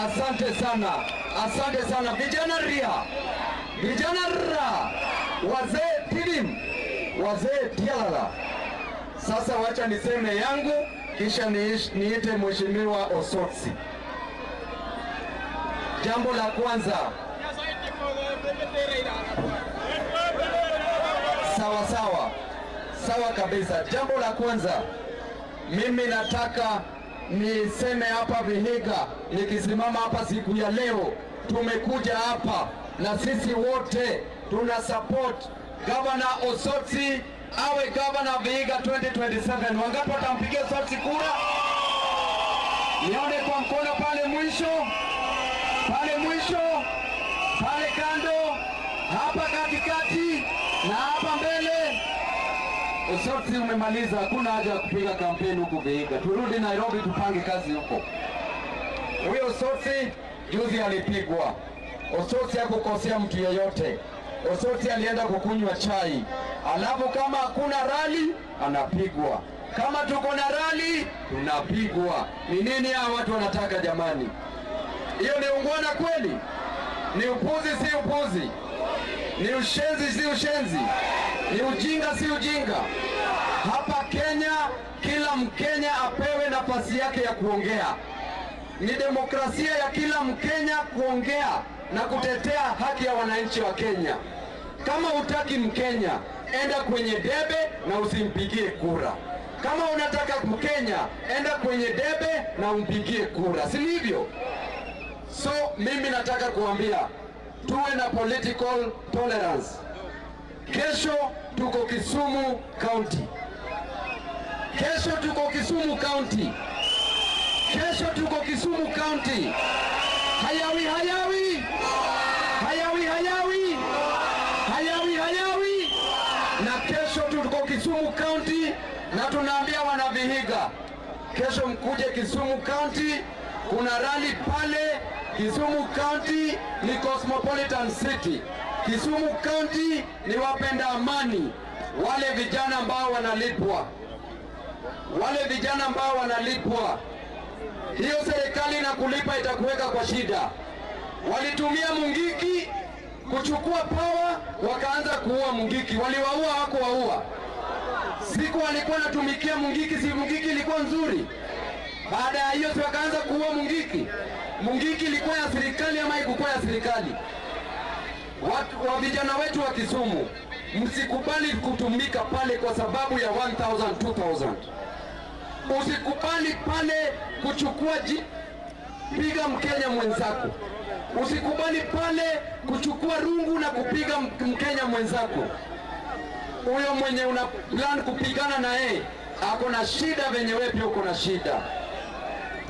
Asante sana, asante sana vijana ria, vijana ra, wazee tilim, wazee tialala. Sasa wacha niseme yangu kisha niite Mheshimiwa Osotsi. Jambo la kwanza, sawa kabisa. Jambo la kwanza, mimi nataka niseme hapa Vihiga, nikisimama hapa siku ya leo, tumekuja hapa na sisi wote tuna support Governor Osotsi awe Governor Vihiga 2027. Wangapi watampigia Osotsi kura? Nione kwa mkono pale mwisho, pale kando, hapa katikati na hapa mbele. Osotsi umemaliza, hakuna haja ya kupiga kampeni huku Vihiga. Turudi Nairobi tupange kazi huko. Huyo Osotsi juzi alipigwa. Osotsi hakukosea mtu yeyote. Osotsi alienda kukunywa chai. Alafu kama hakuna rali anapigwa. Kama tuko na rali tunapigwa. Ni nini hao watu wanataka jamani? Hiyo ni ungwana kweli? Ni upuzi si upuzi? Ni ushenzi si ushenzi? Ni ujinga si ujinga? Hapa Kenya kila Mkenya apewe nafasi yake ya kuongea. Ni demokrasia ya kila Mkenya kuongea na kutetea haki ya wananchi wa Kenya. Kama hutaki Mkenya, enda kwenye debe na usimpigie kura. Kama unataka Mkenya, enda kwenye debe na umpigie kura. Si hivyo? So mimi nataka kuambia tuwe na political tolerance. Kesho tuko Kisumu County. Kesho tuko Kisumu County. Hayawi. Na kesho tuko Kisumu County na tunaambia wana Vihiga, kesho mkuje Kisumu County, kuna rally pale. Kisumu County ni cosmopolitan city. Kisumu County ni wapenda amani. Wale vijana ambao wanalipwa, hiyo serikali na kulipa itakuweka kwa shida. Walitumia Mungiki kuchukua power, wakaanza kuua Mungiki. Waliwaua hawakuwaua. Siku walikuwa natumikia Mungiki, si Mungiki ilikuwa nzuri? Baada ya hiyo wakaanza kuua Mungiki. Mungiki ilikuwa ya serikali ama haikuwa ya serikali? Wa vijana wetu wa Kisumu, msikubali kutumika pale kwa sababu ya 1000 2000. Usikubali pale kuchukua piga Mkenya mwenzako. Usikubali pale kuchukua rungu na kupiga Mkenya mwenzako. Huyo mwenye una plan kupigana na yeye ako na shida venye wewe pia uko na shida.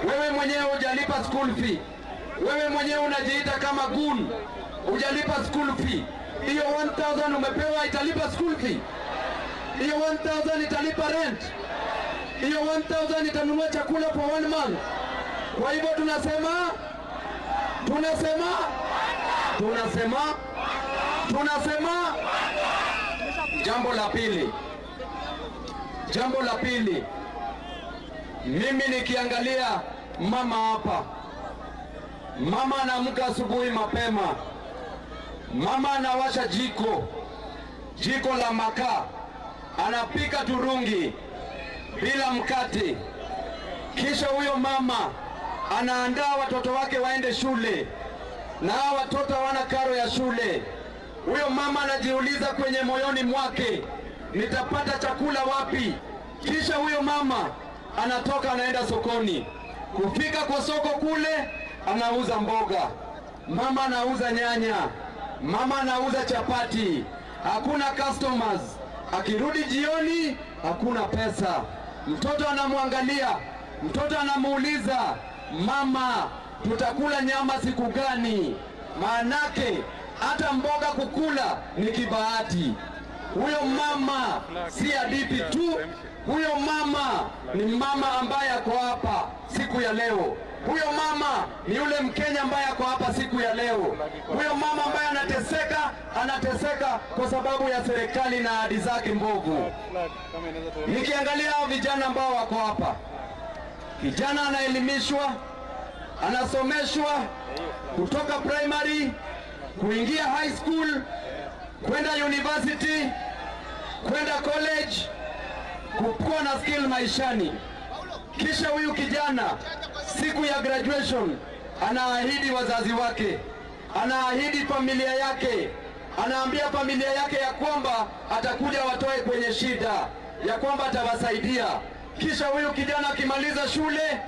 Wewe mwenyewe hujalipa school fee. Wewe mwenyewe unajiita kama goon. Hujalipa school fee. Hiyo 1000 umepewa italipa school fee. Hiyo 1000 italipa rent. Hiyo 1000 itanunua chakula for 1 month. Kwa hivyo tunasema jambo la pili, mimi nikiangalia mama hapa, mama anaamka asubuhi mapema, mama anawasha jiko la makaa, anapika turungi bila mkate, kisha huyo mama anaandaa watoto wake waende shule, na watoto hawana karo ya shule. Huyo mama anajiuliza kwenye moyoni mwake, nitapata chakula wapi? Kisha huyo mama anatoka anaenda sokoni. Kufika kwa soko kule, anauza mboga, mama anauza nyanya, mama anauza chapati, hakuna customers. Akirudi jioni hakuna pesa. Mtoto anamwangalia, mtoto anamuuliza, mama, tutakula nyama siku gani? Maanake hata mboga kukula ni kibahati. Huyo mama si hadithi tu, huyo mama ni mama ambaye ako hapa siku ya leo. Huyo mama ni yule Mkenya ambaye ako hapa siku ya leo. Huyo mama ambaye anateseka kwa sababu ya serikali na ahadi zake mbovu. Nikiangalia hao vijana ambao wako hapa, kijana anaelimishwa, anasomeshwa kutoka primary kuingia high school, kwenda university, kwenda college, kukuwa na skill maishani. Kisha huyu kijana siku ya graduation anaahidi wazazi wake, anaahidi familia yake, anaambia familia yake ya kwamba atakuja watoe kwenye shida, ya kwamba atawasaidia. Kisha huyu kijana akimaliza shule,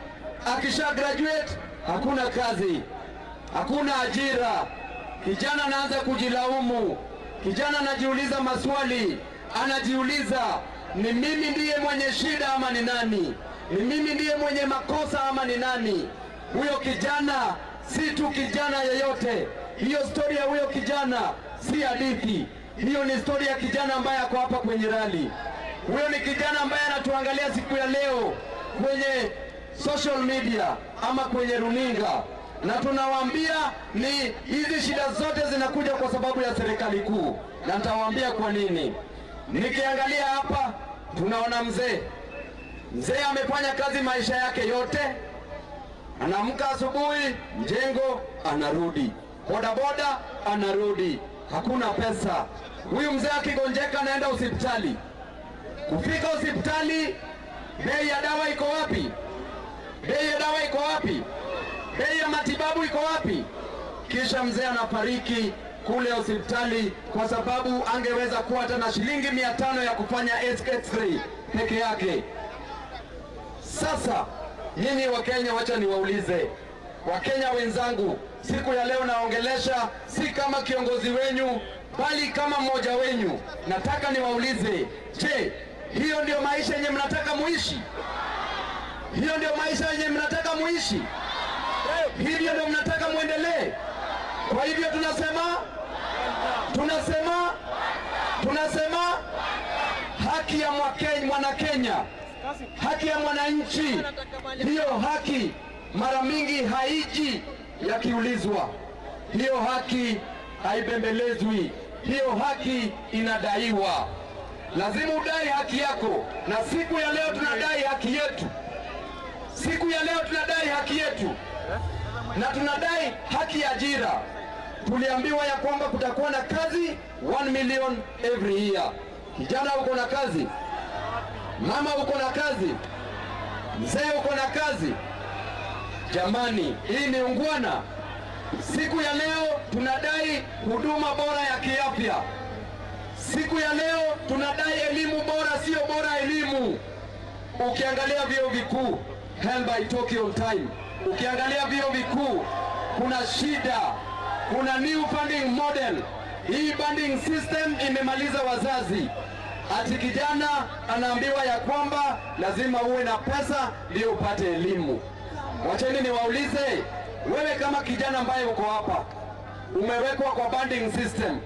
akisha graduate, hakuna kazi, hakuna ajira. Kijana anaanza kujilaumu, kijana anajiuliza maswali, anajiuliza ni mimi ndiye mwenye shida ama ni nani? Ni mimi ndiye mwenye makosa ama ni nani? Huyo kijana si tu kijana yeyote. Hiyo story ya huyo kijana si hadithi. Hiyo ni story ya kijana ambaye ako hapa kwenye rally. Huyo ni kijana ambaye anatuangalia siku ya leo kwenye social media ama kwenye runinga, na tunawaambia ni hizi shida zote zinakuja kwa sababu ya serikali kuu, na nitawaambia kwa nini. Nikiangalia hapa tunaona mzee amefanya kazi maisha yake yote, anaamka asubuhi, mjengo anarudi, bodaboda anarudi, hakuna pesa. Huyu mzee akigonjeka anaenda hospitali, kufika hospitali, bei ya dawa iko wapi? Bei ya dawa iko wapi? Bei ya matibabu iko wapi? Kisha mzee anafariki kule hospitali kwa sababu angeweza kuwa hata na shilingi 500 ya kufanya x-ray peke yake. Sasa nyinyi Wakenya, wacha niwaulize Wakenya wenzangu, siku ya leo naongelesha si kama kiongozi wenyu, bali kama mmoja wenyu. Nataka niwaulize, je, hiyo ndio maisha yenye mnataka muishi? Hiyo ndio maisha yenye mnataka muishi? Hivyo ndio mnataka muendelee? Kwa hivyo tunasema haki ya Mwanakenya, haki ya mwananchi. Hiyo haki mara mingi haiji yakiulizwa, hiyo haki haibembelezwi, hiyo haki inadaiwa. Lazima udai haki yako, na siku ya leo tunadai haki yetu. Siku ya leo tunadai haki yetu, na tunadai haki ya ajira. Tuliambiwa ya kwamba kutakuwa na kazi 1 million every year. Kijana uko na kazi? Mama uko na kazi? Mzee uko na kazi? Jamani, hii ni ungwana. Siku ya leo tunadai huduma bora ya kiafya. Siku ya leo tunadai elimu bora, sio bora elimu. Ukiangalia vyuo vikuu, held by Tokyo on time. Ukiangalia vyuo vikuu kuna shida, kuna new funding model. Hii funding system imemaliza wazazi. Ati kijana anaambiwa ya kwamba lazima uwe na pesa ndio upate elimu. Wacheni niwaulize, wewe kama kijana ambaye uko hapa, umewekwa kwa funding system,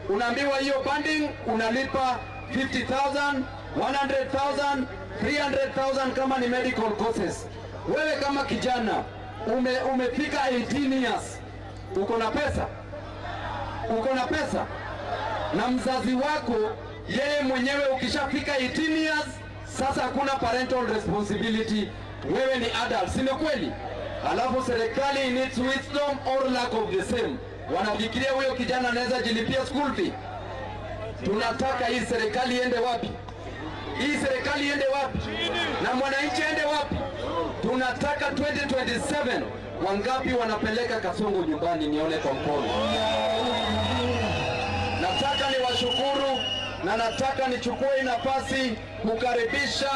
unaambiwa hiyo funding unalipa 50,000, 100,000, 300,000 kama ni medical courses. Wewe kama kijana umefika 18 years, uko na pesa? Uko na pesa? Na mzazi wako yeye mwenyewe ukishafika 18 years, sasa hakuna parental responsibility, wewe ni adult, si kweli? Alafu serikali needs wisdom or lack of the same, wanafikiria huyo kijana anaweza jilipia school fee. Tunataka hii serikali iende wapi? Hii serikali iende wapi? Na mwananchi ende wapi? Tunataka 2027 wangapi wanapeleka Kasongo nyumbani, nione kwa mkono. Nataka niwashukuru na nataka nichukue nafasi kukaribisha